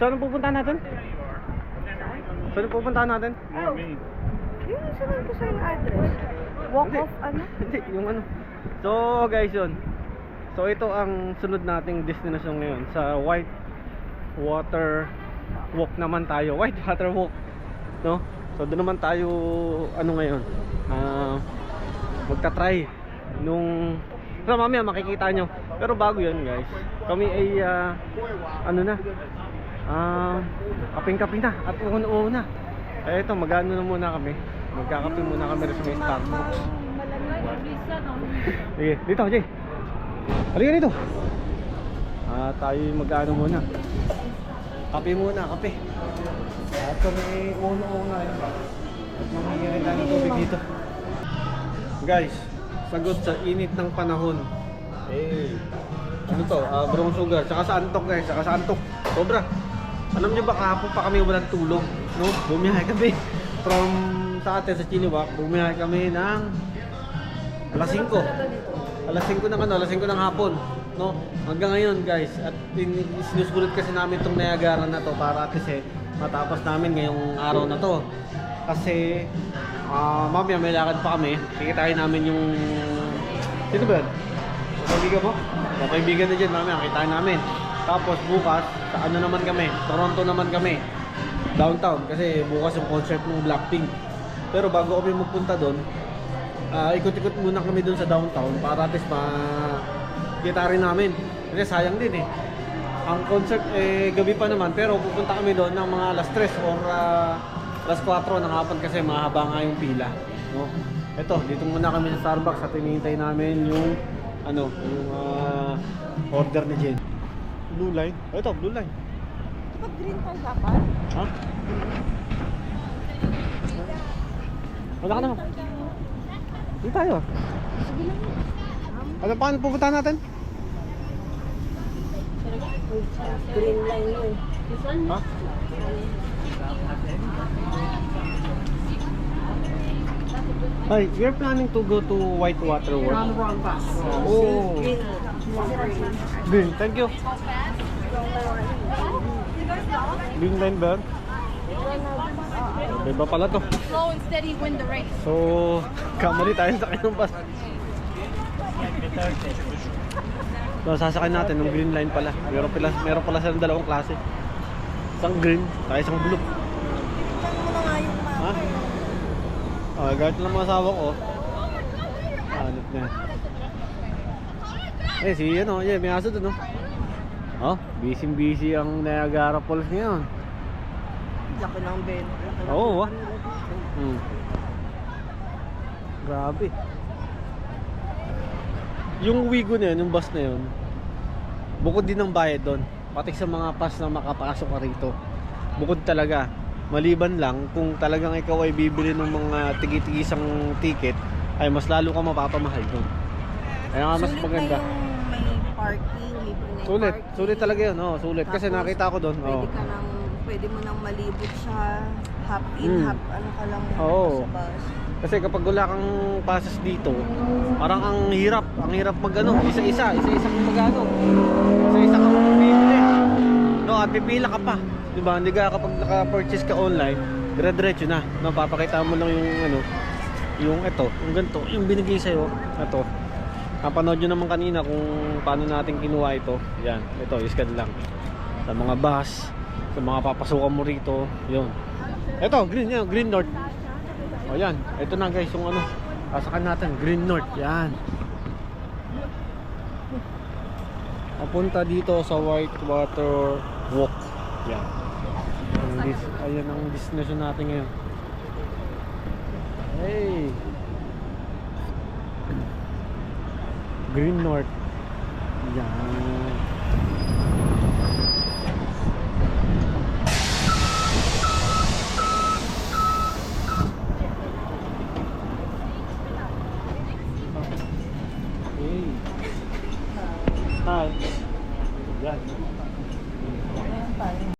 Saan pupunta natin? Saan pupunta natin? Oh. Yung sabihin ko sa yung address. Walk Hindi. off ano? Hindi, yung ano. So guys yun. So ito ang sunod nating destination ngayon. Sa White Water Walk naman tayo. White Water Walk, no? So doon naman tayo ano ngayon. Magta-try nung so mamaya makikita nyo. Pero bago yun guys, kami ay ano na kaping-kaping na at una-una. Eh ito magano na muna kami. Magkakape muna kami sa may Starbucks. Sige, dito Jay. Halika dito. Tayo mag-ano muna. Kape muna, kape. At kami una-una. At mamigyan tayo ng tubig dito. Guys, sagot sa init ng panahon. Ano to? Brown sugar. Saka sa antok guys, saka sa antok. Sobra. Alam nyo ba kahapon pa kami walang tulog? No? Bumiyahe kami from sa atin sa Chiliwak. Bumiyahe kami ng alas 5. Alas 5 ng ano, alas 5 ng hapon. No? Hanggang ngayon guys. At sinusulit kasi namin itong Niagara na to para at least matapos namin ngayong araw na to. Kasi mamaya may lakad pa kami. Kikitain namin yung sino ba yan? Kaibigan mo? Kaibigan na dyan mamaya, kikitain namin. Tapos bukas, sa ano naman kami, Toronto naman kami, downtown, kasi bukas yung concert ng Blackpink. Pero bago kami magpunta doon, ikot-ikot muna kami doon sa downtown para at least makita rin namin. Kasi sayang din ang concert gabi pa naman, pero pupunta kami doon ng mga alas 3 or alas 4 ng hapon kasi mahaba nga yung pila, no? Ito, dito muna kami sa Starbucks at hinihintay namin yung ano, yung order ni Jen. Blue line. Ito, blue line. Pag green pa dapat? Ha? Wala ka naman. Dito tayo. Sige lang. Ano, paano pupunta natin? Green line yun. Ha? Hi, we are planning to go to White Water World. We're on the wrong bus. Oh. Green. Green, thank you. Green line ba? Iba pala to. Slow and steady win the race. So, kamali tayo sa kanyang bus. So, sasakay natin ng green line pala. Meron pala silang dalawang klase. Isang green, saka isang blue. Saan mo na nga yung mapa? Ha? Kahit lang mga asawa ko. Hanap na. Si ano, may aso dun, no? Oh, busy ang Niagara Falls ngayon. Laki ng bed. Oo, Grabe. Yung Wigo na yun, yung bus na yun, bukod din ng bayad doon. Pati sa mga pass na makapasok ka rito. Bukod talaga. Maliban lang kung talagang ikaw ay bibili ng mga tigi-tigisang ticket, ay mas lalo ka mapapamahal doon. Kaya nga mas maganda. Sulit na yung may parking, libre na yung Sulit. parking. Sulit talaga yun. Sulit. Kasi Tapos, nakita ko doon. Pwede mo nang malibot siya. Hop in, hop ano ka lang Oo. sa bus. Kasi kapag wala kang passes dito, parang ang hirap magano, isa-isa kang magano. Isa-isa kang bibili. No, at pipila ka pa. 'Di ba? Hindi ka kapag naka-purchase ka online, dire-diretso na. No, papakita mo lang yung ano, yung ito, yung ganito, yung binigay sa iyo. Ito. Napanood niyo naman kanina kung paano natin kinuha ito. Yan, ito, iskan lang. Sa mga bus, sa mga papasukan mo rito, 'yun. Ito, green yan, Green North. O yan, ito na guys yung ano, pasakan natin, Green North, yan. Papunta dito sa White Water Walk. Yan. Ayan ang destination natin ngayon. Hey! Green North. Yan.